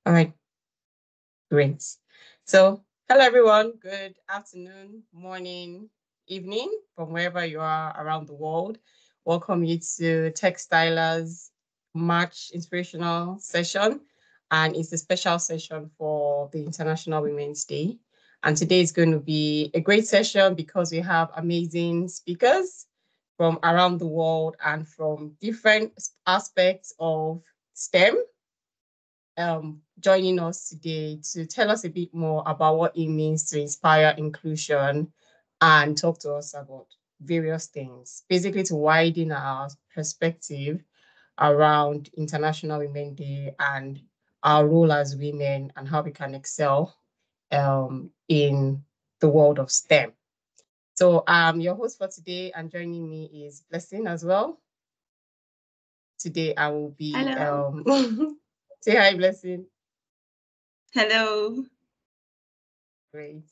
All right, great. So, hello everyone. Good afternoon, morning, evening, from wherever you are around the world. Welcome you to Textilers March Inspirational session. And it's a special session for the International Women's Day. And today is going to be a great session because we have amazing speakers from around the world and from different aspects of STEM joining us today to tell us a bit more about what it means to inspire inclusion and talk to us about various things, basically to widen our perspective around International Women's Day and our role as women and how we can excel in the world of STEM. So your host for today, and joining me is Blessing as well. Today I will be say hi, Blessing. Hello. Great.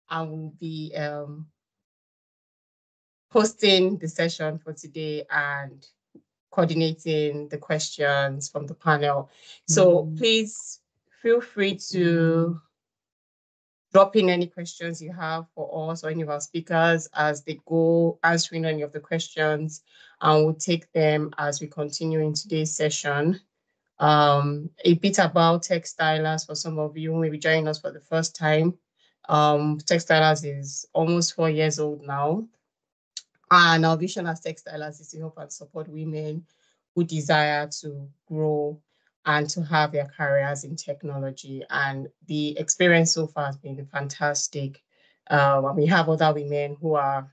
I will be hosting the session for today and coordinating the questions from the panel. So please feel free to drop in any questions you have for us or any of our speakers as they go answering any of the questions, and we'll take them as we continue in today's session. A bit about Textilers for some of you who may be joining us for the first time. Textilers is almost 4 years old now. And our vision as Textilers is to help and support women who desire to grow and to have their careers in technology. And the experience so far has been fantastic. We have other women who are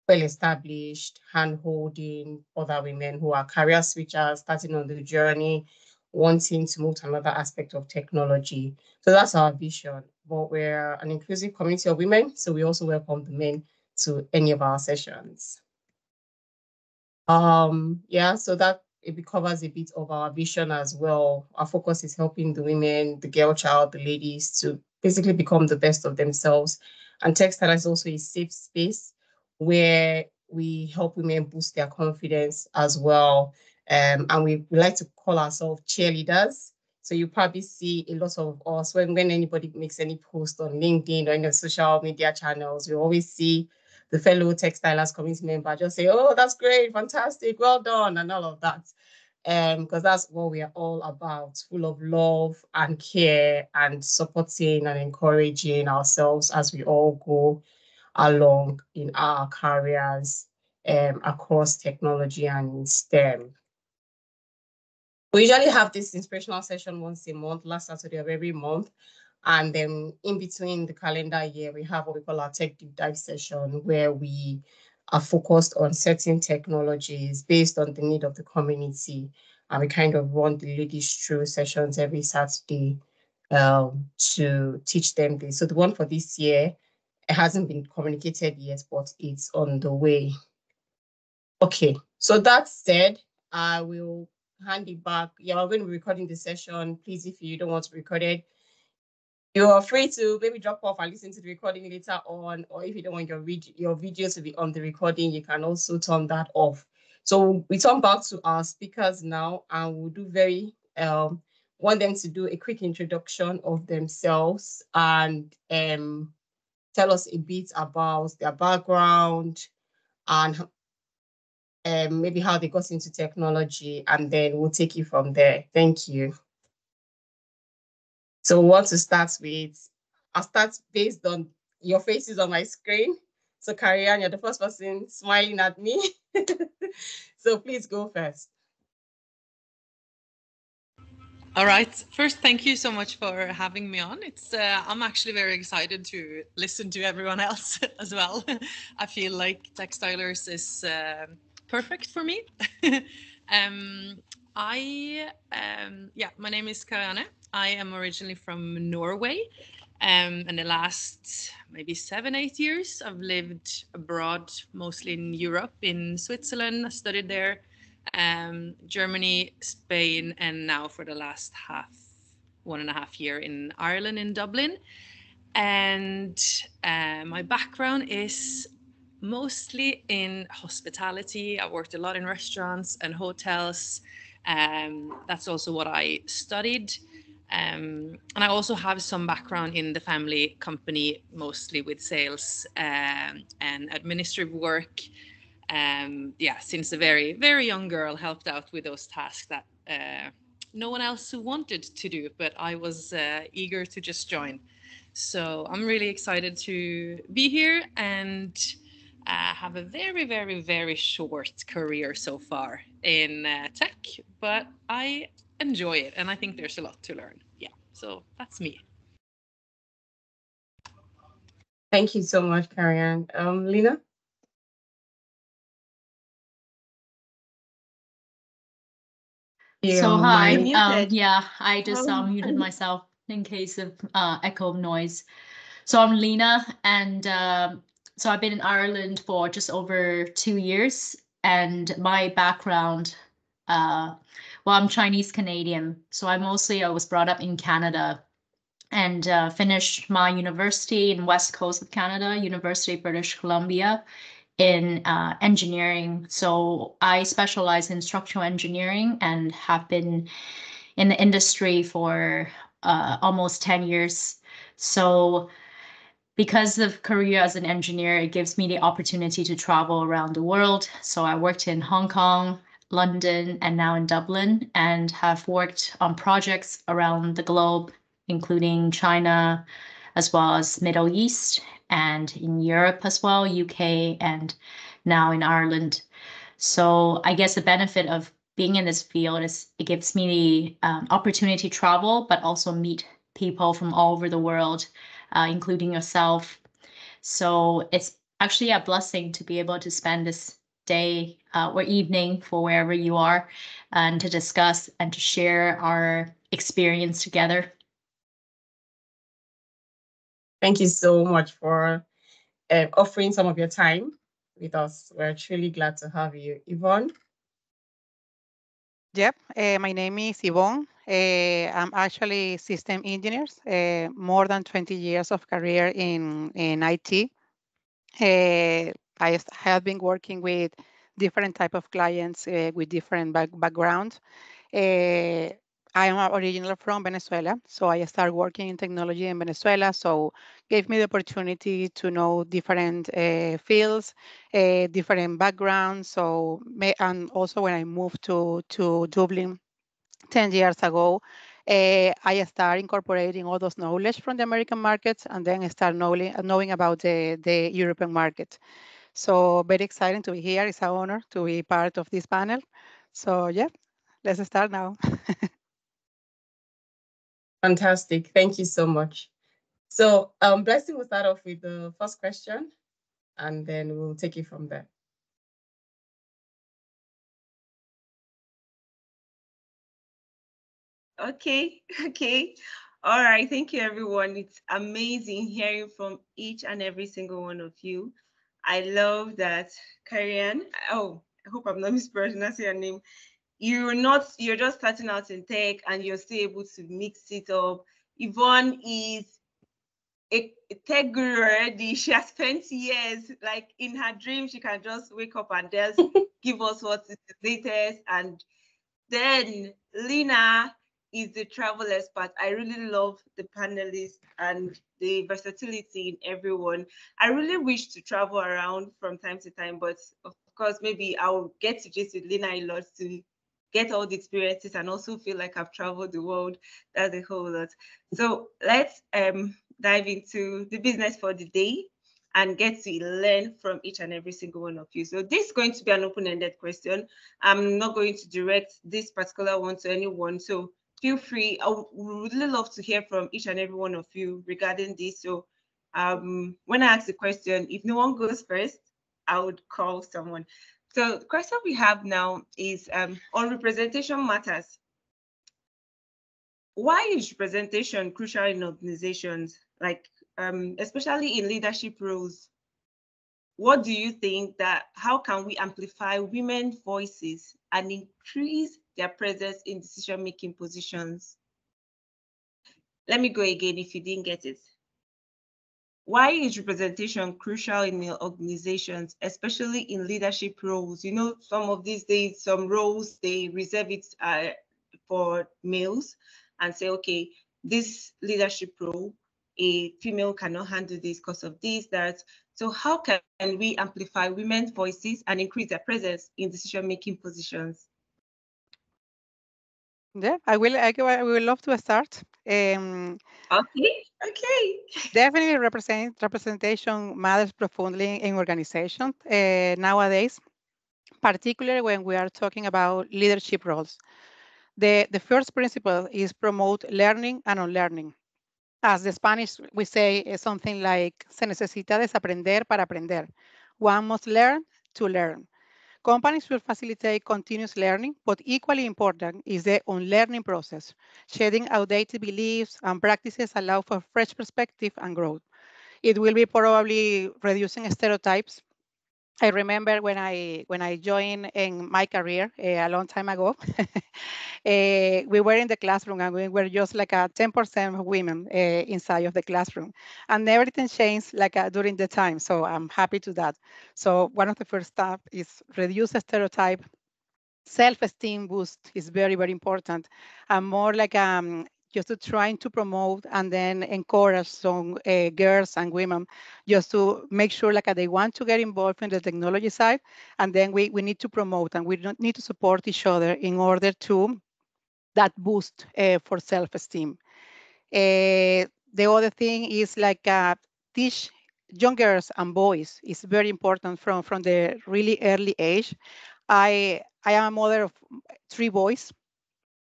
well-established, hand-holding other women who are career switchers, starting on the journey, wanting to move to another aspect of technology. So that's our vision. But we're an inclusive community of women, so we also welcome the men to any of our sessions. So that it covers a bit of our vision as well. Our focus is helping the women, the girl child, the ladies to basically become the best of themselves. And Textile is also a safe space where we help women boost their confidence as well. And we like to call ourselves cheerleaders. So you probably see a lot of us when anybody makes any post on LinkedIn or any social media channels, you always see the fellow Textilers community member just say, oh, that's great, fantastic, well done, and all of that. Because that's what we are all about, full of love and care and supporting and encouraging ourselves as we all go along in our careers across technology and STEM. We usually have this inspirational session once a month, last Saturday of every month. And then in between the calendar year, we have what we call our Tech Deep Dive session, where we are focused on certain technologies based on the need of the community. And we kind of run the ladies through sessions every Saturday to teach them this. So the one for this year, it hasn't been communicated yet, but it's on the way. Okay, so that said, I will hand it back. Yeah, we're going to be recording the session. Please, if you don't want to record it, you're free to maybe drop off and listen to the recording later on, or if you don't want your video to be on the recording, you can also turn that off. So we turn back to our speakers now, and we'll do want them to do a quick introduction of themselves and tell us a bit about their background and maybe how they got into technology, and then we'll take you from there. Thank you. So we want to start with, I'll start based on your faces on my screen. So Karianne, you're the first person smiling at me. So please go first. All right. First, thank you so much for having me on. I'm actually very excited to listen to everyone else as well. I feel like Textilers is perfect for me. My name is Karianne. I am originally from Norway. In the last maybe 7-8 years, I've lived abroad, mostly in Europe, in Switzerland. I studied there. Germany, Spain, and now for the last 1.5 year in Ireland, in Dublin. And my background is mostly in hospitality. I worked a lot in restaurants and hotels. That's also what I studied. And I also have some background in the family company, mostly with sales and administrative work. Yeah, since a very, very young girl, helped out with those tasks that no one else wanted to do, but I was eager to just join. So I'm really excited to be here and have a very, very, very short career so far in tech, but I enjoy it and I think there's a lot to learn. Yeah, so that's me. Thank you so much, Karianne. Lena? So hi, Mike? yeah, I just muted myself in case of echo noise. So I'm Lena, and so I've been in Ireland for just over 2 years, and my background, well, I'm Chinese Canadian, so I was brought up in Canada, and finished my university in West Coast of Canada, University of British Columbia, in engineering. So I specialize in structural engineering and have been in the industry for almost 10 years. So because of career as an engineer, it gives me the opportunity to travel around the world. So I worked in Hong Kong, London, and now in Dublin, and have worked on projects around the globe, including China, as well as Middle East, and in Europe as well, UK, and now in Ireland. So I guess the benefit of being in this field is it gives me the opportunity to travel, but also meet people from all over the world, including yourself. So it's actually a blessing to be able to spend this day or evening for wherever you are and to discuss and to share our experience together. Thank you so much for offering some of your time with us. We're truly glad to have you. Yvonne? Yep, my name is Yvonne. I'm actually system engineer, more than 20 years of career in IT. I have been working with different type of clients with different backgrounds. I am originally from Venezuela, so I started working in technology in Venezuela. So gave me the opportunity to know different fields, different backgrounds. So and also when I moved to Dublin 10 years ago, I started incorporating all those knowledge from the American markets and then start knowing about the European market. So very exciting to be here. It's an honor to be part of this panel. So yeah, let's start now. Fantastic. Thank you so much. So Blessing will start off with the first question, and then we'll take it from there. Okay. All right. Thank you, everyone. It's amazing hearing from each and every single one of you. I love that, Karianne. Oh, I hope I'm not mispronouncing your name. You're just starting out in tech and you're still able to mix it up. Yvonne is a tech guru already. She has spent years, like in her dream, she can just wake up and just give us what is the latest. And then Lena is the travel expert. I really love the panelists and the versatility in everyone. I really wish to travel around from time to time, but of course, maybe I'll get to just with Lena a lot to get all the experiences and also feel like I've traveled the world. That's a whole lot. So let's dive into the business for the day and get to learn from each and every single one of you. So this is going to be an open-ended question. I'm not going to direct this particular one to anyone. So feel free. I would really love to hear from each and every one of you regarding this. So when I ask the question, if no one goes first, I would call someone. So the question we have now is on representation matters. Why is representation crucial in organizations, like especially in leadership roles? What do you think that, how can we amplify women's voices and increase their presence in decision-making positions? Let me go again if you didn't get it. Why is representation crucial in your organizations, especially in leadership roles? You know, some of these days, some roles, they reserve it for males. and say, okay, this leadership role, a female cannot handle this because of this, that. So how can we amplify women's voices and increase their presence in decision-making positions? Yeah, I will love to start. Okay. Definitely representation matters profoundly in organizations nowadays, particularly when we are talking about leadership roles. The first principle is promote learning and unlearning. As the Spanish we say something like se necesita desaprender para aprender. One must learn to learn. Companies should facilitate continuous learning, but equally important is the unlearning process. Shedding outdated beliefs and practices allow for fresh perspective and growth. It will be probably reducing stereotypes. I remember when I joined in my career a long time ago, we were in the classroom and we were just like a 10% of women inside of the classroom, and everything changed like during the time. So I'm happy to that. So one of the first steps is reduce the stereotype. Self-esteem boost is very, very important, and more like just to trying to promote and then encourage some girls and women just to make sure like they want to get involved in the technology side, and then we need to promote and we don't need to support each other in order to that boost for self-esteem. The other thing is like teach young girls and boys is very important from the really early age. I am a mother of 3 boys,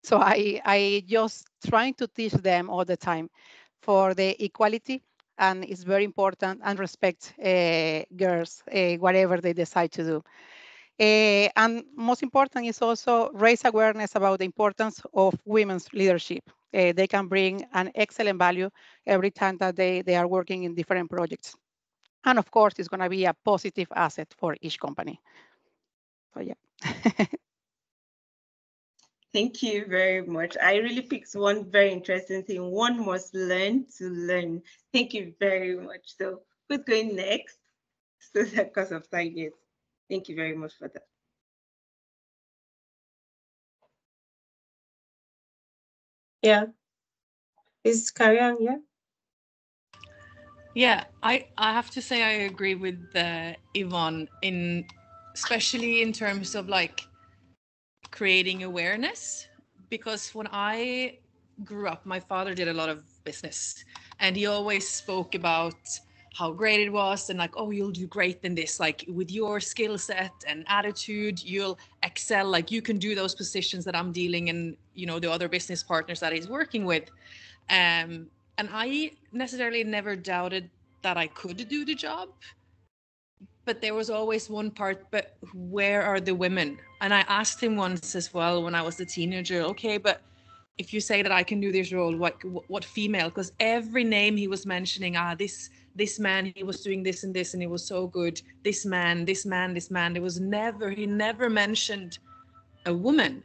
so I just trying to teach them all the time for the equality, and it's very important, and respect girls whatever they decide to do. And most important is also raise awareness about the importance of women's leadership. They can bring an excellent value every time that they are working in different projects. And of course, it's going to be a positive asset for each company. So yeah. Thank you very much. I really picked one very interesting thing. One must learn to learn. Thank you very much. So who's going next? So because of time, yes. Thank you very much for that. Yeah. Is Karian, yeah? Yeah, I have to say I agree with Yvonne, especially in terms of like creating awareness, because when I grew up, my father did a lot of business, and he always spoke about how great it was, and like, oh, you'll do great in this, like with your skill set and attitude you'll excel, like you can do those positions that I'm dealing in, the other business partners that he's working with. And I necessarily never doubted that I could do the job, but there was always one part, but where are the women? And I asked him once as well when I was a teenager, okay, but if you say that I can do this role, what female? Because every name he was mentioning, this man, he was doing this and this, and he was so good. This man. He never mentioned a woman.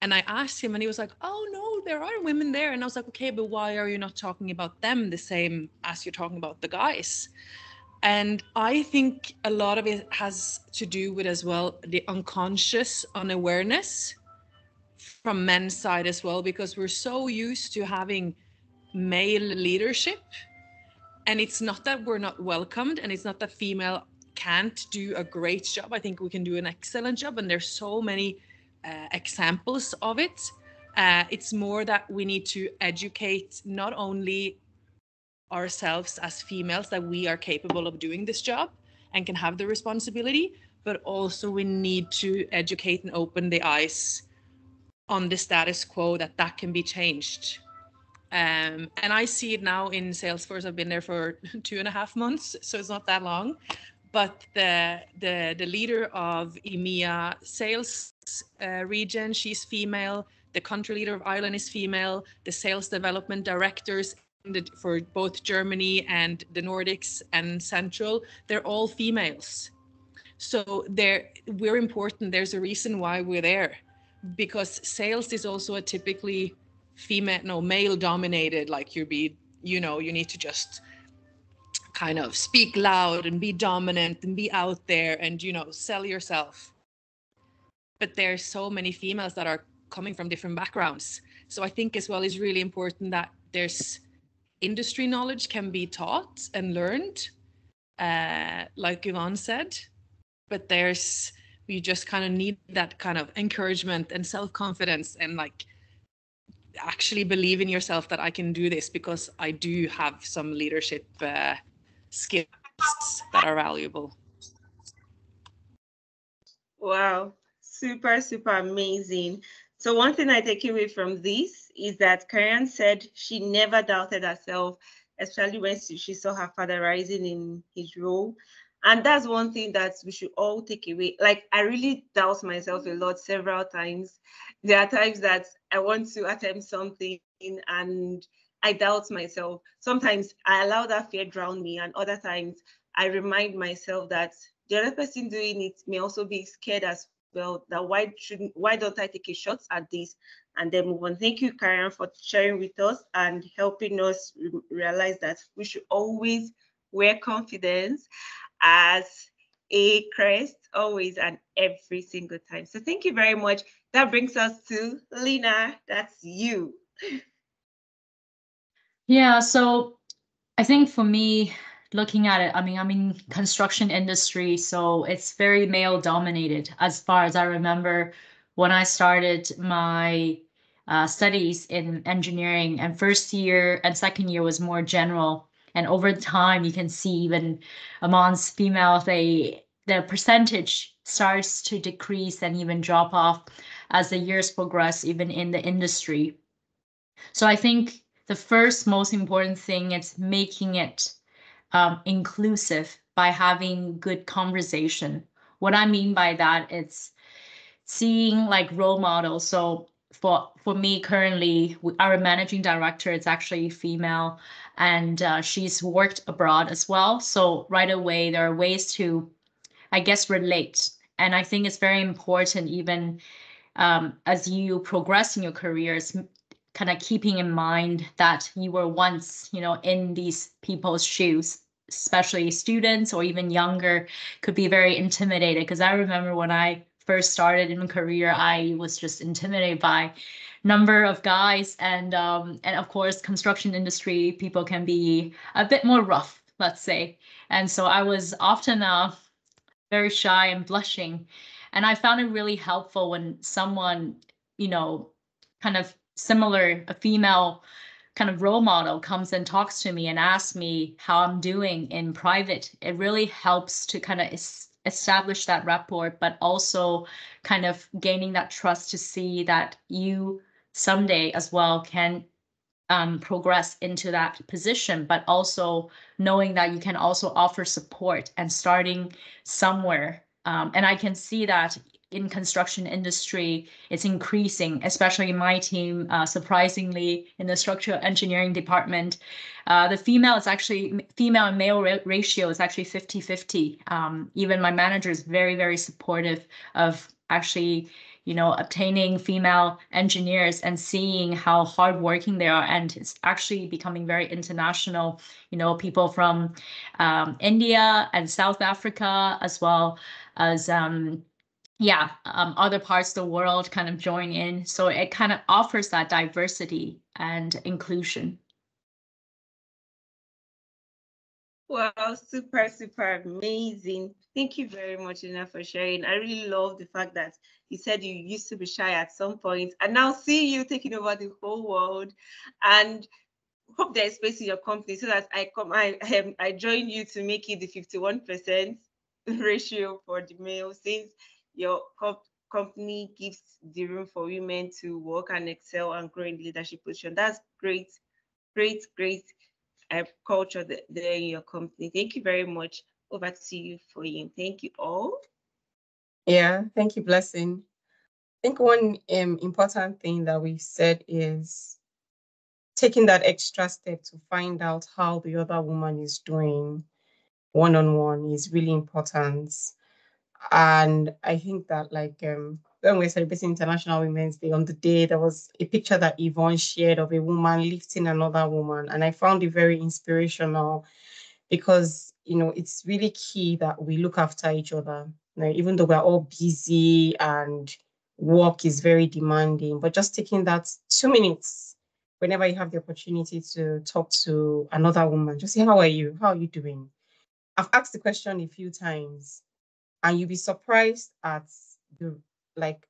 And I asked him, and he was like, oh no, there are women there. And I was like, okay, but why are you not talking about them the same as you're talking about the guys? And I think a lot of it has to do with as well the unconscious unawareness from men's side as well, because we're so used to having male leadership. And it's not that we're not welcomed, and it's not that female can't do a great job. I think we can do an excellent job, and there's so many examples of it. It's more that we need to educate not only ourselves as females that we are capable of doing this job and can have the responsibility, but also we need to educate and open the eyes on the status quo that can be changed. And I see it now in Salesforce. I've been there for 2.5 months, so it's not that long. But the leader of EMEA sales region, she's female. The country leader of Ireland is female. The sales development directors for both Germany and the Nordics and Central, they're all females. So we're important. There's a reason why we're there, because sales is also a typically male dominated, like you need to just kind of speak loud and be dominant and be out there and sell yourself. But there's so many females that are coming from different backgrounds. So I think as well it's really important that there's industry knowledge can be taught and learned, like Yvonne said, but you just kind of need that kind of encouragement and self-confidence and like actually believe in yourself that I can do this because I do have some leadership skills that are valuable. Wow, super, super amazing. So one thing I take away from this is that Karen said she never doubted herself, especially when she saw her father rising in his role. And that's one thing that we should all take away. Like, I really doubt myself a lot several times. There are times that I want to attempt something and I doubt myself. Sometimes I allow that fear drown me, and other times I remind myself that the other person doing it may also be scared as well. That why don't I take a shot at this and then move on? Thank you, Karen, for sharing with us and helping us realize that we should always wear confidence as a crest, always and every single time. So thank you very much. That brings us to Lena. That's you. Yeah, so I think for me, looking at it, I mean, I'm in construction industry, so it's very male dominated as far as I remember when I started my studies in engineering, and first year and second year was more general. And over time, you can see even amongst females, the percentage starts to decrease and even drop off as the years progress, even in the industry. So I think the first most important thing is making it inclusive by having good conversation. What I mean by that, it's seeing like role models. So for me currently, our managing director is actually female, and she's worked abroad as well. So right away, there are ways to, I guess, relate. And I think it's very important, even as you progress in your careers, kind of keeping in mind that you were once, in these people's shoes, especially students or even younger, could be very intimidated. Because I remember when I first started in a career, I was just intimidated by number of guys, and of course, construction industry people can be a bit more rough, let's say. And so I was often very shy and blushing. And I found it really helpful when someone, kind of similar, a female kind of role model comes and talks to me and asks me how I'm doing in private. It really helps to kind of establish that rapport, but also kind of gaining that trust to see that you someday as well can progress into that position, but also knowing that you can also offer support and starting somewhere. And I can see that in construction industry, it's increasing, especially in my team, surprisingly, in the structural engineering department. The female and male ratio is actually 50-50. Even my manager is very, very supportive of actually obtaining female engineers and seeing how hardworking they are. And it's actually becoming very international. People from India and South Africa, as well as other parts of the world kind of join in. So it kind of offers that diversity and inclusion. Wow, super, super amazing. Thank you very much, Lina, for sharing. I really love the fact that you said you used to be shy at some point, and now see you taking over the whole world. And hope there's space in your company so that I join you to make it the 51% ratio for the male, since your company gives the room for women to work and excel and grow in leadership position. That's great, great, great culture there in your company. Thank you very much. Over to you, for you. Thank you all. Yeah, thank you, Blessing. I think one important thing that we said is taking that extra step to find out how the other woman is doing one-on-one is really important. And I think that when we're celebrating International Women's Day, on the day, there was a picture that Yvonne shared of a woman lifting another woman. And I found it very inspirational because, it's really key that we look after each other. Even though we're all busy and work is very demanding, but just taking that 2 minutes whenever you have the opportunity to talk to another woman, just say, how are you? How are you doing? I've asked the question a few times, and you'll be surprised at the, like,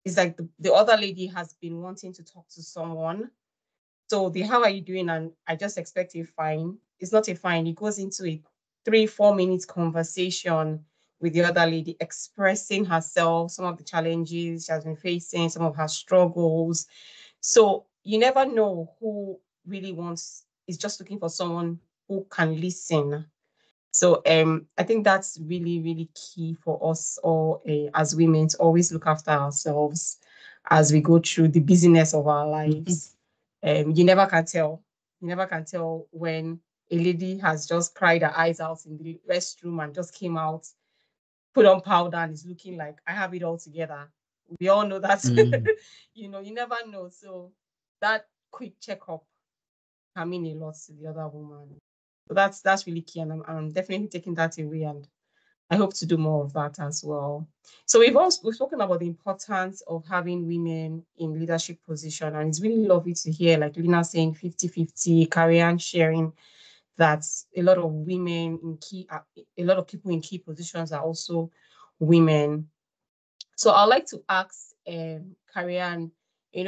it's like the other lady has been wanting to talk to someone. So the how are you doing? And I just expect a fine. It's not a fine. It goes into a 3-4 minutes conversation with the other lady, expressing herself, some of the challenges she has been facing, some of her struggles. So you never know who really wants, is just looking for someone who can listen. So I think that's really, really key for us all as women to always look after ourselves as we go through the busyness of our lives. You never can tell. You never can tell when a lady has just cried her eyes out in the restroom and just came out, put on powder, and is looking like I have it all together. We all know that. You know, you never know. So that quick checkup can mean a lot to the other woman. So that's really key, and I'm definitely taking that away, and I hope to do more of that as well. So we've spoken about the importance of having women in leadership position, and it's really lovely to hear, like Lina saying 50-50, Karian sharing that a lot of women in a lot of people in key positions are also women. So I'd like to ask Karian,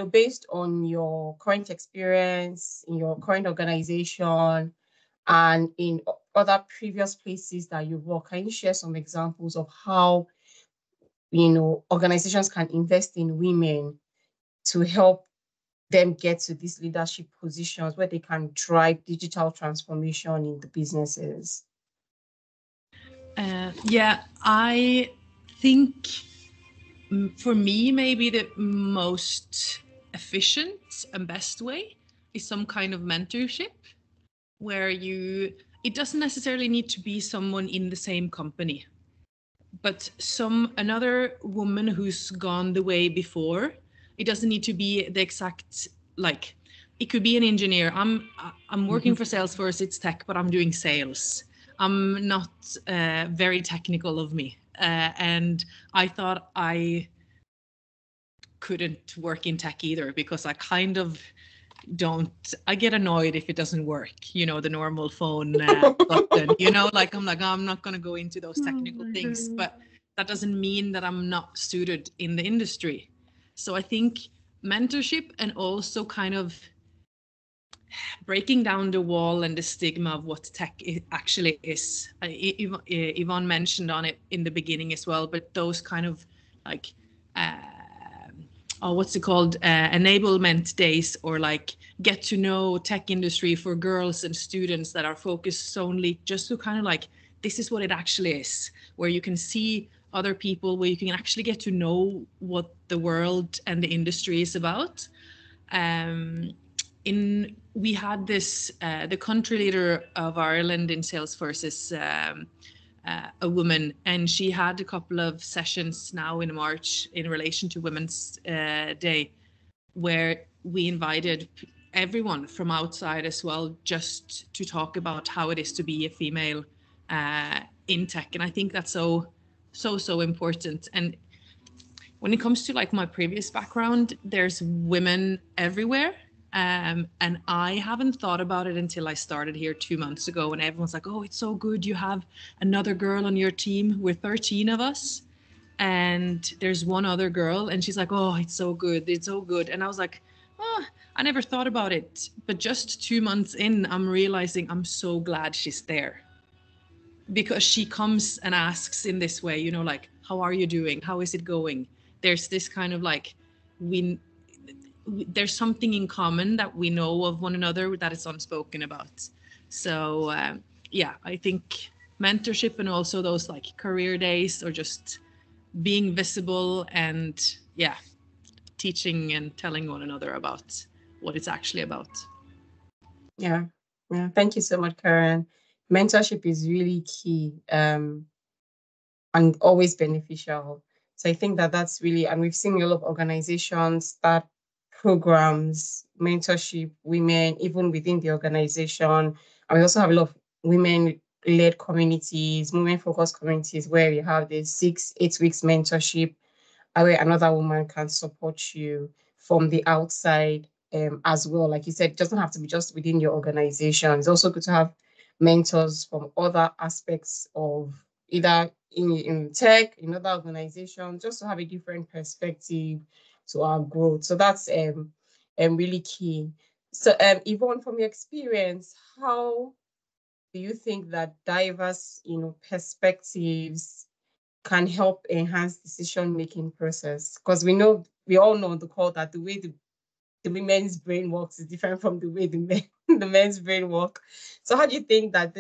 based on your current experience in your current organization and in other previous places that you work, can you share some examples of how, organizations can invest in women to help them get to these leadership positions where they can drive digital transformation in the businesses? Yeah, I think for me, maybe the most efficient and best way is some kind of mentorship where it doesn't necessarily need to be someone in the same company, but another woman who's gone the way before. It doesn't need to be the exact, like, it could be an engineer. I'm working for Salesforce, it's tech, but I'm doing sales. I'm not very technical of me. And I thought I couldn't work in tech either, because I kind of I get annoyed if it doesn't work, the normal phone button, like I'm not going to go into those technical things, but that doesn't mean that I'm not suited in the industry. So I think mentorship, and also kind of breaking down the wall and the stigma of what tech actually is. Yvonne mentioned on it in the beginning as well, but those kind of like what's it called, enablement days, or like get to know tech industry for girls and students that are focused solely just to kind of like, this is what it actually is, where you can see other people, where you can actually get to know what the world and the industry is about. We had this, the country leader of Ireland in Salesforce is a woman, and she had a couple of sessions now in March in relation to Women's Day, where we invited everyone from outside as well, just to talk about how it is to be a female in tech. And I think that's so important. And when it comes to like my previous background, there's women everywhere. And I haven't thought about it until I started here 2 months ago, and everyone's like, oh, it's so good you have another girl on your team. We're 13 of us, and there's one other girl, and she's like, oh, it's so good. And I was like, oh, I never thought about it. But just 2 months in, I'm realizing I'm so glad she's there, because she comes and asks in this way, like, how are you doing? How is it going? There's this kind of like, there's something in common that we know of one another that is unspoken about. So yeah, I think mentorship, and also those like career days, or just being visible, and yeah, teaching and telling one another about what it's actually about. Yeah. Thank you so much, Karen. Mentorship is really key and always beneficial. So I think that's really, and we've seen a lot of organizations start programs, mentorship, women, even within the organization. And we also have a lot of women-led communities, women-focused communities, where we have the 6-8 weeks mentorship. where another woman can support you from the outside as well. Like you said, it doesn't have to be just within your organization. It's also good to have mentors from other aspects of either in tech, in other organizations, just to have a different perspective to our growth. So that's really key. So Yvonne, from your experience, how do you think that diverse, perspectives can help enhance decision-making process? Because we all know on the call that the way the women's brain works is different from the way the men's brain work. So how do you think that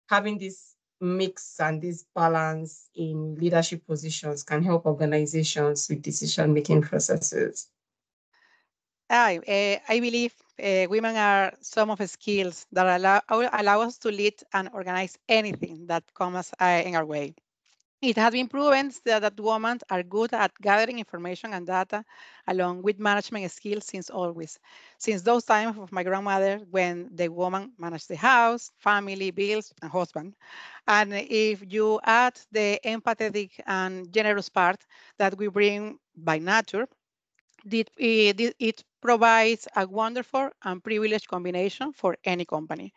having this mix and this balance in leadership positions can help organizations with decision-making processes? I believe women are some of the skills that allow us to lead and organize anything that comes in our way. It has been proven that women are good at gathering information and data along with management skills since always. Since those times of my grandmother when the woman managed the house, family, bills, and husband. And if you add the empathetic and generous part that we bring by nature, it provides a wonderful and privileged combination for any company.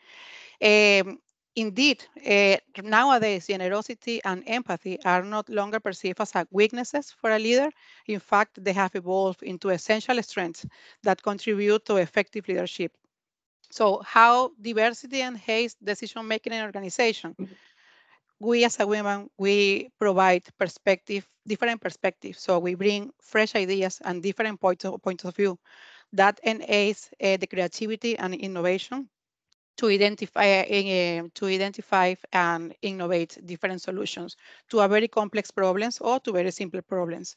Um, Indeed, nowadays, generosity and empathy are not longer perceived as weaknesses for a leader. In fact, they have evolved into essential strengths that contribute to effective leadership. So how diversity enhances decision-making in an organization? We as a women, we provide different perspectives. So we bring fresh ideas and different points of view that enhance the creativity and innovation to identify and innovate different solutions to a very complex problems or to very simple problems.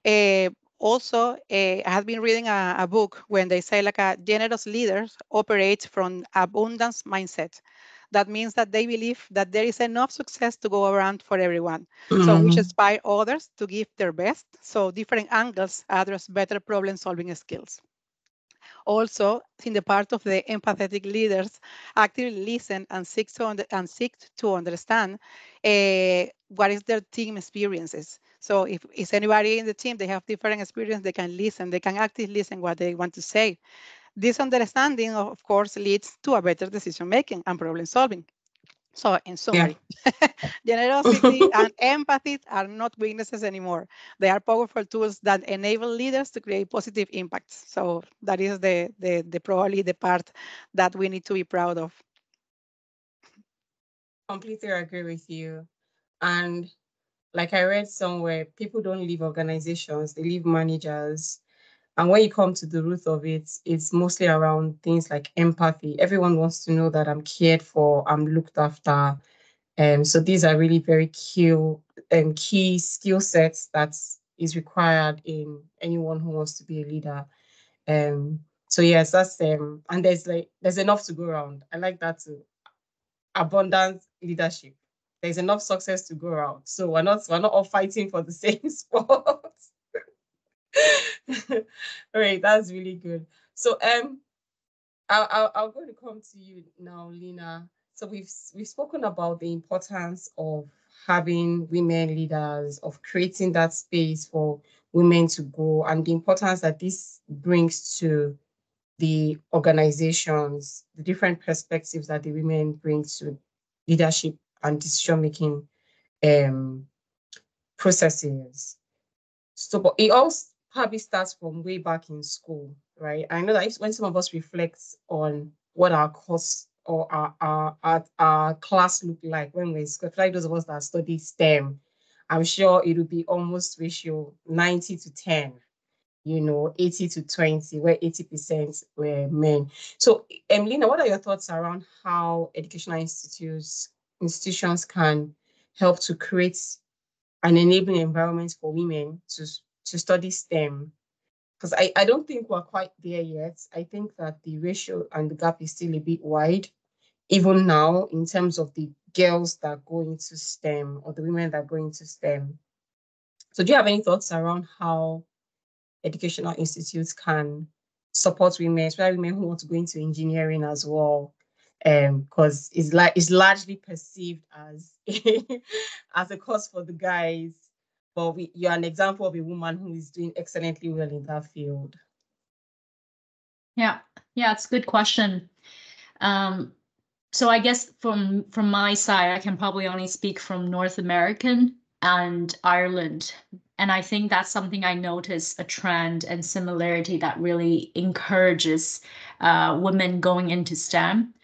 Uh, Also, I have been reading a book when they say like a generous leaders operate from abundance mindset. That means that they believe that there is enough success to go around for everyone. So which inspire others to give their best. So different angles address better problem solving skills. Also, in the part of the empathetic leaders, actively listen and seek to understand what is their team experiences. So if is anybody in the team, they have different experience, they can listen, they can actively listen what they want to say. This understanding, of course, leads to a better decision making and problem solving. So in summary, generosity and empathy are not weaknesses anymore. They are powerful tools that enable leaders to create positive impacts. So that is the probably the part that we need to be proud of. Completely agree with you. And like I read somewhere, people don't leave organizations, they leave managers. And when you come to the root of it, it's mostly around things like empathy. Everyone wants to know that I'm cared for, I'm looked after. So these are really very key skill sets that is required in anyone who wants to be a leader. So yes, that's and there's enough to go around. I like that too. Abundant leadership. There's enough success to go around. So we're not all fighting for the same spot. All right, that's really good. So I'll go to come to you now, Lina. So we've spoken about the importance of having women leaders, of creating that space for women to grow, and the importance that this brings to the organizations, the different perspectives that the women bring to leadership and decision making um, processes. So, but it all probably starts from way back in school, right? I know that when some of us reflect on what our course or our class looked like when we were in school, like those of us that studied STEM, I'm sure it will be almost ratio 90 to 10, 80 to 20, where 80% were men. So, Lina, what are your thoughts around how educational institutions can help to create an enabling environment for women to study STEM? Because I don't think we're quite there yet. I think that the ratio and the gap is still a bit wide, even now, in terms of the girls that go into STEM or the women that go into STEM. So do you have any thoughts around how educational institutes can support women, especially women who want to go into engineering as well? Because it's largely perceived as as a course for the guys. but you're an example of a woman who is doing excellently well in that field. Yeah, it's a good question. So I guess from my side, I can probably only speak from North American and Ireland. And I think that's something I notice a trend and similarity that really encourages women going into STEM.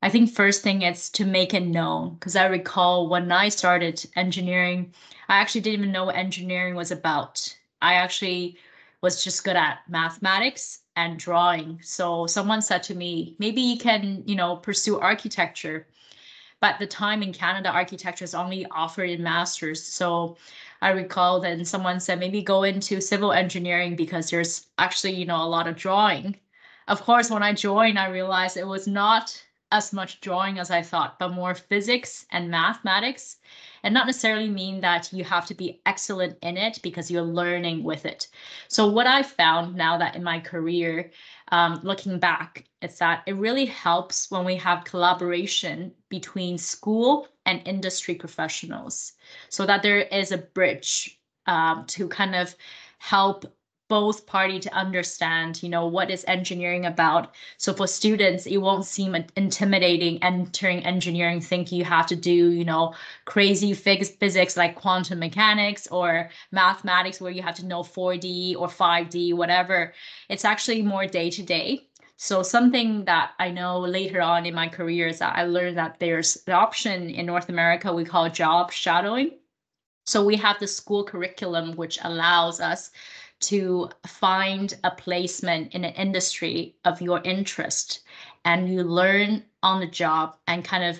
I think first thing is to make it known, because I recall when I started engineering, I actually didn't even know what engineering was about. I actually was just good at mathematics and drawing. So someone said to me, maybe you can, pursue architecture. But at the time in Canada, architecture is only offered in masters. So I recall then someone said maybe go into civil engineering because there's actually, a lot of drawing. Of course, when I joined, I realized it was not as much drawing as I thought, but more physics and mathematics. And not necessarily mean that you have to be excellent in it because you're learning with it. So what I found now that in my career, looking back, is that it really helps when we have collaboration between school and industry professionals, so that there is a bridge to kind of help both parties to understand, what is engineering about. So for students, it won't seem intimidating entering engineering, thinking you have to do, crazy physics like quantum mechanics or mathematics where you have to know 4D or 5D, whatever. It's actually more day to day. So something that I know later on in my career is that I learned that there's the option in North America we call job shadowing. So we have the school curriculum, which allows us to find a placement in an industry of your interest, and you learn on the job and kind of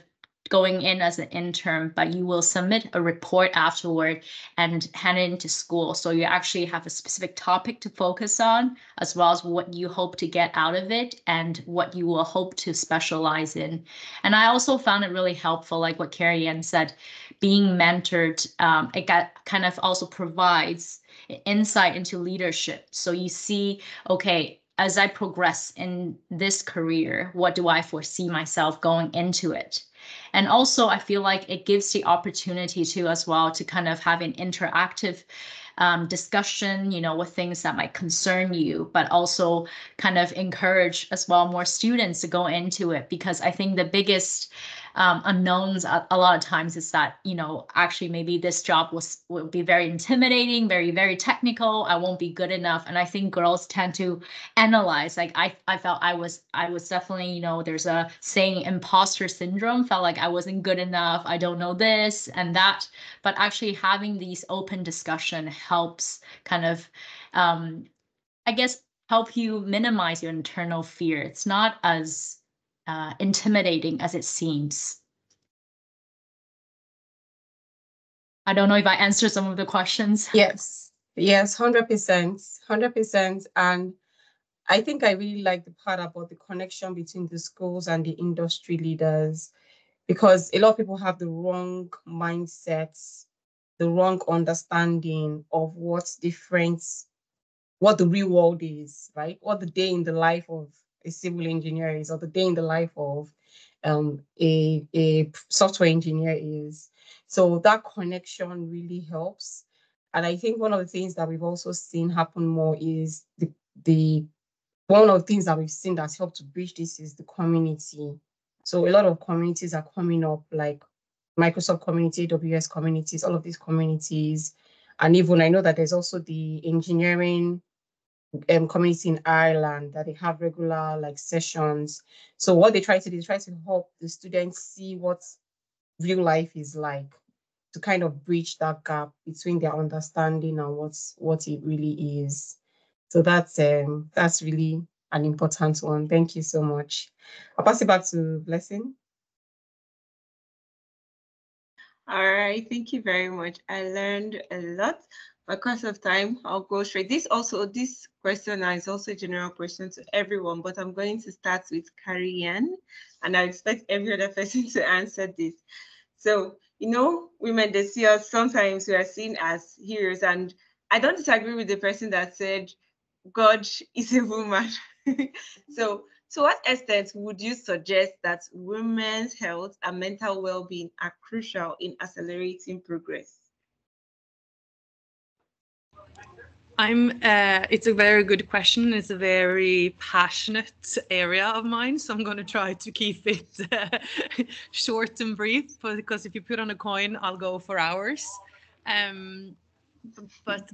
going in as an intern, but you will submit a report afterward and hand it into school. So you actually have a specific topic to focus on, as well as what you hope to get out of it and what you will hope to specialize in. And I also found it really helpful, like what Carrie Ann said, being mentored. Kind of also provides insight into leadership. So you see, okay, as I progress in this career, what do I foresee myself going into it? And also, I feel like it gives the opportunity to as well to kind of have an interactive discussion, with things that might concern you, but also kind of encourage as well more students to go into it. Because I think the biggest unknowns a lot of times is that, actually maybe this job will be very intimidating, very, very technical. I won't be good enough. And I think girls tend to analyze. Like I felt I was definitely, there's a saying imposter syndrome, felt like I wasn't good enough. I don't know this and that. But actually having these open discussion helps kind of, I guess, help you minimize your internal fear. It's not as intimidating as it seems. I don't know if I answered some of the questions. Yes, 100%, 100%. And I think I really like the part about the connection between the schools and the industry leaders, because a lot of people have the wrong mindsets, the wrong understanding of what's different, what the real world is, right? What the day in the life of a civil engineer is, or the day in the life of a software engineer is. So that connection really helps. And I think one of the things that we've also seen happen more is the one of the things that we've seen that's helped to bridge this is the community. So a lot of communities are coming up, like Microsoft community, AWS communities, all of these communities. And even I know that there's also the engineering community in Ireland that they have regular like sessions. So what they try to do is try to help the students see what real life is like, to kind of bridge that gap between their understanding and what it really is. So that's really an important one. Thank you so much. I'll pass it back to Blessing. All right, thank you very much. I learned a lot. Because of time, I'll go straight. This question is also a general question to everyone, but I'm going to start with Carrie Ann, and I expect every other person to answer this. So, women, they see us, sometimes we are seen as heroes, and I don't disagree with the person that said God is a woman. So, to what extent would you suggest that women's health and mental well-being are crucial in accelerating progress? It's a very good question. It's a very passionate area of mine, so I'm going to try to keep it short and brief, because if you put on a coin, I'll go for hours. But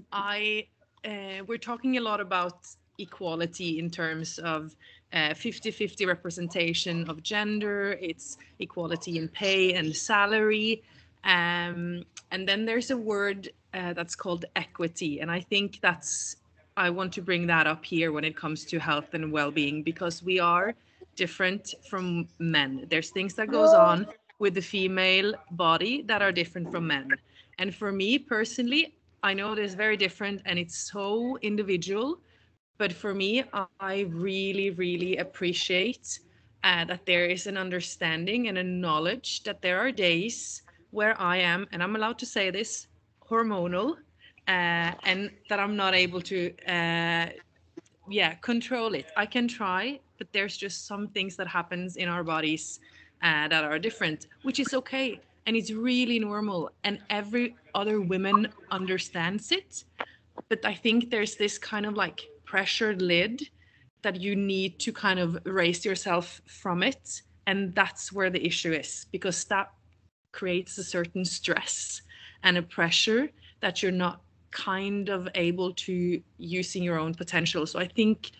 we're talking a lot about equality in terms of 50-50 representation of gender. It's equality in pay and salary. And then there's a word that's called equity. And I think I want to bring that up here when it comes to health and well-being, because we are different from men. There's things that goes on with the female body that are different from men. And for me personally, I know it is very different and it's so individual. But for me, I really, really appreciate that there is an understanding and a knowledge that there are days where I am, and I'm allowed to say this, hormonal, and that I'm not able to, control it. I can try, but there's just some things that happens in our bodies that are different, which is okay. And it's really normal. And every other woman understands it. But I think there's this kind of like pressured lid that you need to kind of raise yourself from it. And that's where the issue is, because that creates a certain stress and a pressure that you're not kind of able to using your own potential. So I think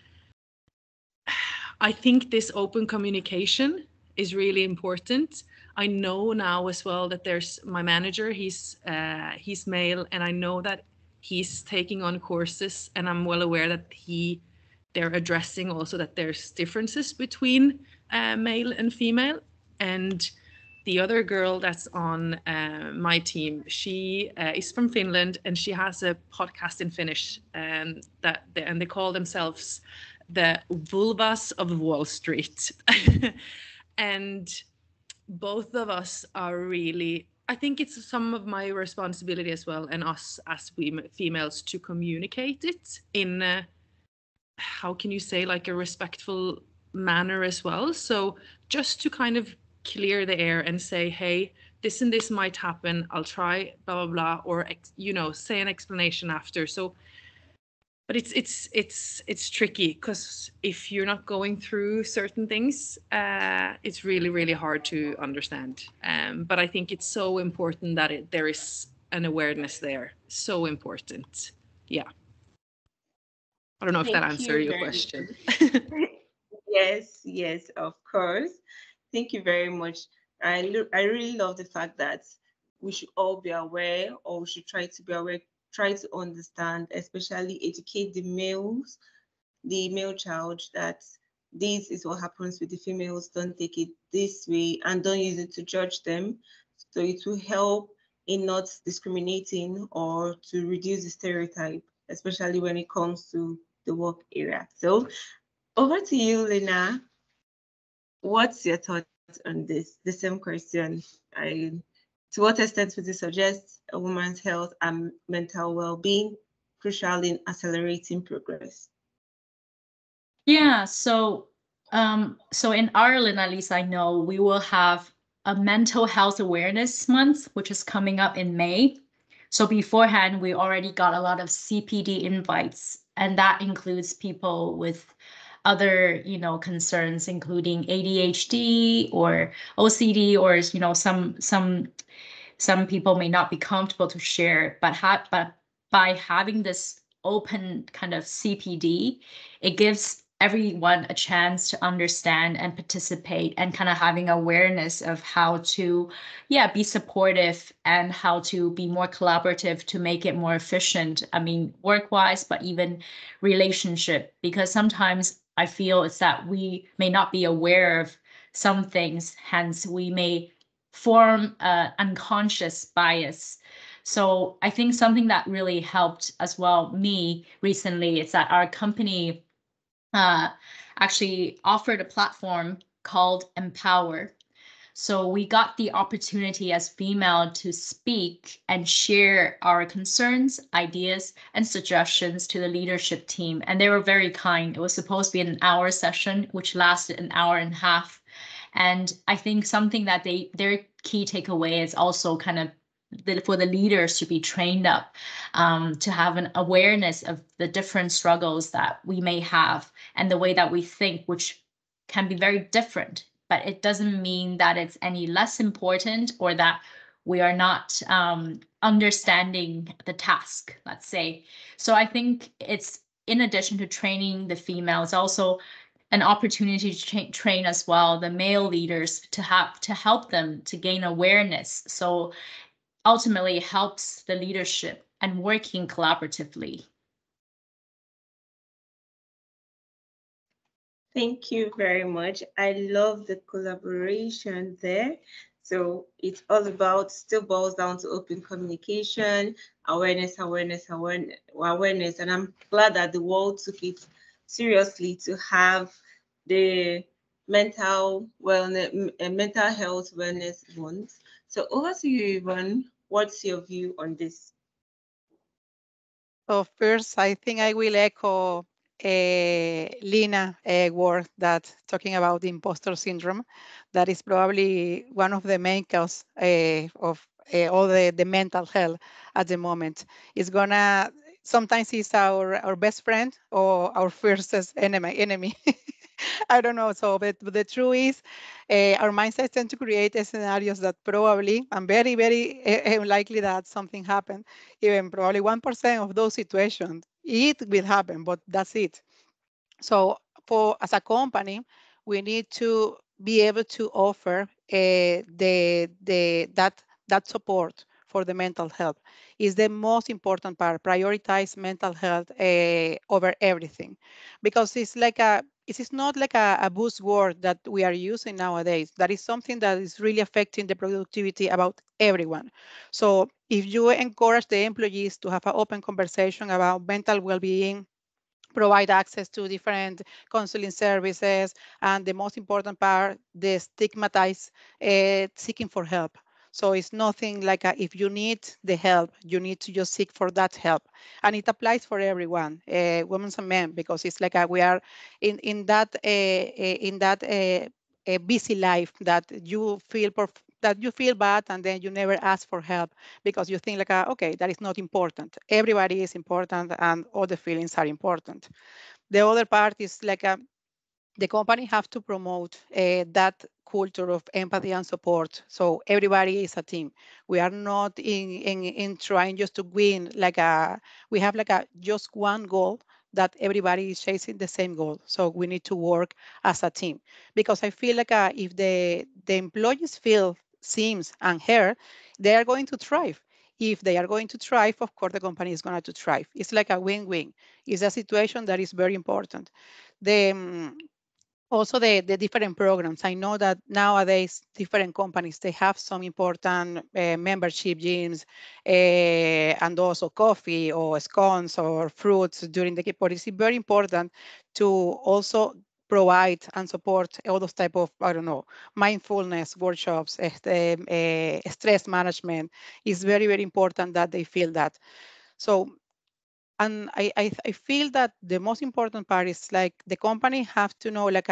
this open communication is really important. I know now as well that there's my manager, he's male, and I know that he's taking on courses, and I'm well aware that they're addressing also that there's differences between male and female. And the other girl that's on my team, she is from Finland, and she has a podcast in Finnish, and they call themselves the vulvas of Wall Street. And both of us are really, I think it's some of my responsibility as well, and us as females, to communicate it in how can you say, like a respectful manner as well. So just to kind of clear the air and say, hey, this and this might happen, I'll try blah blah blah, or say an explanation after. So but it's tricky, because if you're not going through certain things, it's really, really hard to understand. But I think it's so important that there is an awareness there. So important. Yeah. I don't know if that answered your question. Yes, of course. Thank you very much. I really love the fact that we should all be aware, or we should try to be aware, try to understand, especially educate the male child, that this is what happens with the females. Don't take it this way, and don't use it to judge them. So it will help in not discriminating or to reduce the stereotype, especially when it comes to the work area. So over to you, Lena. What's your thoughts on this? The same question. To what extent would you suggest a woman's health and mental well-being crucial in accelerating progress? Yeah, so in Ireland, at least I know, we will have a mental health awareness month, which is coming up in May. So beforehand, we already got a lot of CPD invites, and that includes people with other, concerns, including ADHD or OCD, or, some people may not be comfortable to share, but by having this open kind of CPD, it gives everyone a chance to understand and participate, and kind of having awareness of how to be supportive and how to be more collaborative to make it more efficient. I mean, work-wise, but even relationship, because sometimes I feel it's that we may not be aware of some things, hence we may form unconscious bias. So I think something that really helped as well me recently is that our company actually offered a platform called Empower. So we got the opportunity as female to speak and share our concerns, ideas, and suggestions to the leadership team. And they were very kind. It was supposed to be an hour session, which lasted an hour and a half. And I think something that their key takeaway is also kind of for the leaders to be trained up, to have an awareness of the different struggles that we may have and the way that we think, which can be very different. But it doesn't mean that it's any less important or that we are not understanding the task, let's say. So I think it's, in addition to training the females, also an opportunity to train as well the male leaders to help them to gain awareness. So ultimately it helps the leadership and working collaboratively. Thank you very much. I love the collaboration there. So it's all about, still boils down to open communication, awareness, awareness. And I'm glad that the world took it seriously to have the mental wellness, mental health wellness month. So over to you, Yvonne. What's your view on this? So first, I think I will echo Lina word that talking about the imposter syndrome. That is probably one of the main cause of all the mental health at the moment. It's gonna, sometimes it's our best friend or our fiercest enemy. I don't know. So, but the truth is, our mindsets tend to create scenarios that probably, and very, very likely that something happened. Even probably 1% of those situations, it will happen, but that's it. So for as a company, we need to be able to offer that support for the mental health is the most important part. Prioritize mental health over everything, because it's like it is not like a buzzword that we are using nowadays. That is something that is really affecting the productivity about everyone. So if you encourage the employees to have an open conversation about mental well-being, provide access to different counseling services, and the most important part, the stigmatize seeking for help. So it's nothing like if you need the help, you need to just seek for that help, and it applies for everyone, women and men, because it's like we are in that a busy life that you feel that you feel bad, and then you never ask for help because you think like, okay, that is not important. Everybody is important, and all the feelings are important. The other part is like the company have to promote that culture of empathy and support. So everybody is a team. We are not in trying just to win we have like a just one goal that everybody is chasing the same goal. So we need to work as a team, because I feel like if the employees feel seen and heard, they are going to thrive. If they are going to thrive, of course, the company is going to thrive. It's like a win-win. It's a situation that is very important. The also the different programs. I know that nowadays different companies, they have some important membership gyms and also coffee or scones or fruits during the day. But it's very important to also provide and support all those type of, I don't know, mindfulness workshops, stress management. Is very, very important that they feel that. So, and I feel that the most important part is like the company have to know like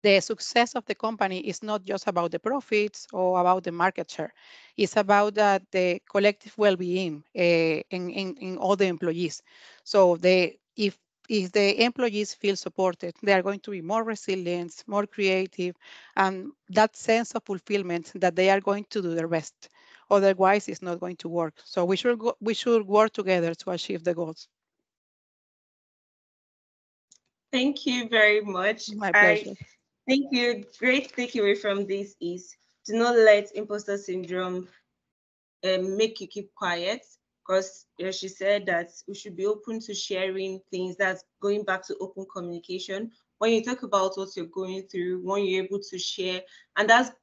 the success of the company is not just about the profits or about the market share. It's about the collective well-being in all the employees. So if the employees feel supported, they are going to be more resilient, more creative, and that sense of fulfillment that they are going to do their best. Otherwise, it's not going to work. So we should work together to achieve the goals. Thank you very much. My pleasure. Thank you. Great takeaway from this is do not let imposter syndrome make you keep quiet, because she said that we should be open to sharing things. That's going back to open communication. When you talk about what you're going through, when you're able to share, and that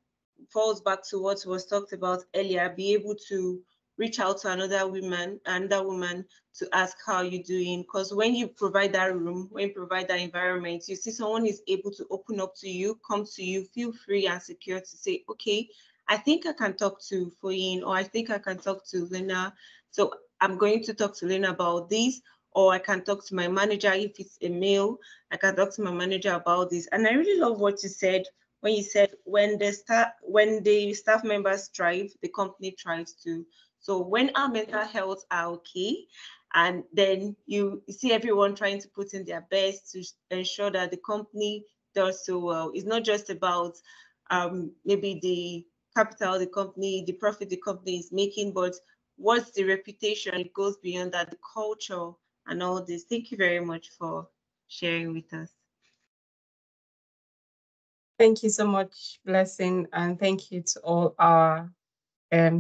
falls back to what was talked about earlier, be able to reach out to another woman to ask how you're doing. Because when you provide that room, when you provide that environment, you see someone is able to open up to you, come to you, feel free and secure to say, okay, I think I can talk to Foyin, or I think I can talk to Lena. So I'm going to talk to Lena about this, or I can talk to my manager if it's a male. I can talk to my manager about this. And I really love what you said when you said when the staff members thrive, the company thrives too. So when our mental health are okay, and then you see everyone trying to put in their best to ensure that the company does so well. It's not just about maybe the capital the company, the profit the company is making, but what's the reputation? It goes beyond that, the culture and all this. Thank you very much for sharing with us. Thank you so much, Blessing, and thank you to all our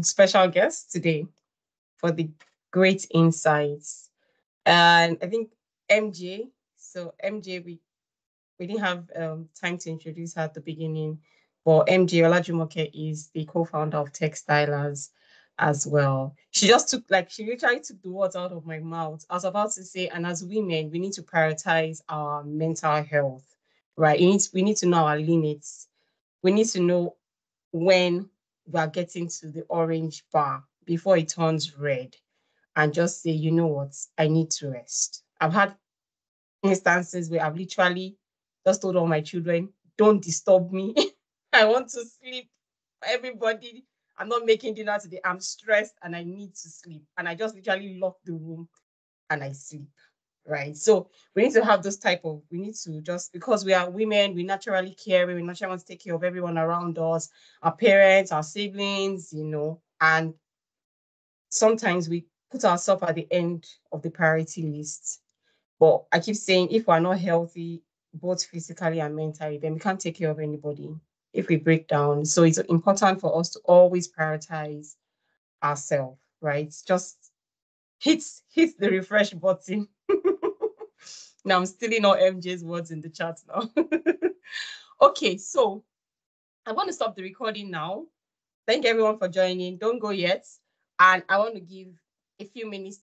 special guests today for the great insights. And I think MJ, so MJ, we didn't have time to introduce her at the beginning, but MJ Olajumoke is the co-founder of Textilers as well. She just took, like, she literally took the words out of my mouth. I was about to say, and as women, we need to prioritize our mental health, right? We need to know our limits. We need to know when we are getting to the orange bar before it turns red, and just say, you know what, I need to rest. I've had instances where I've literally just told all my children, don't disturb me. I want to sleep. Everybody, I'm not making dinner today. I'm stressed and I need to sleep. And I just literally lock the room and I sleep. Right. So we need to have those we need to just, because we are women, we naturally care, we naturally want to take care of everyone around us, our parents, our siblings, and sometimes we put ourselves at the end of the priority list. But I keep saying, if we're not healthy, both physically and mentally, then we can't take care of anybody if we break down. So it's important for us to always prioritize ourselves, right? Just hit the refresh button. Now I'm stealing all MJ's words in the chat now. Okay, so I want to stop the recording now. Thank everyone for joining. Don't go yet. And I want to give a few minutes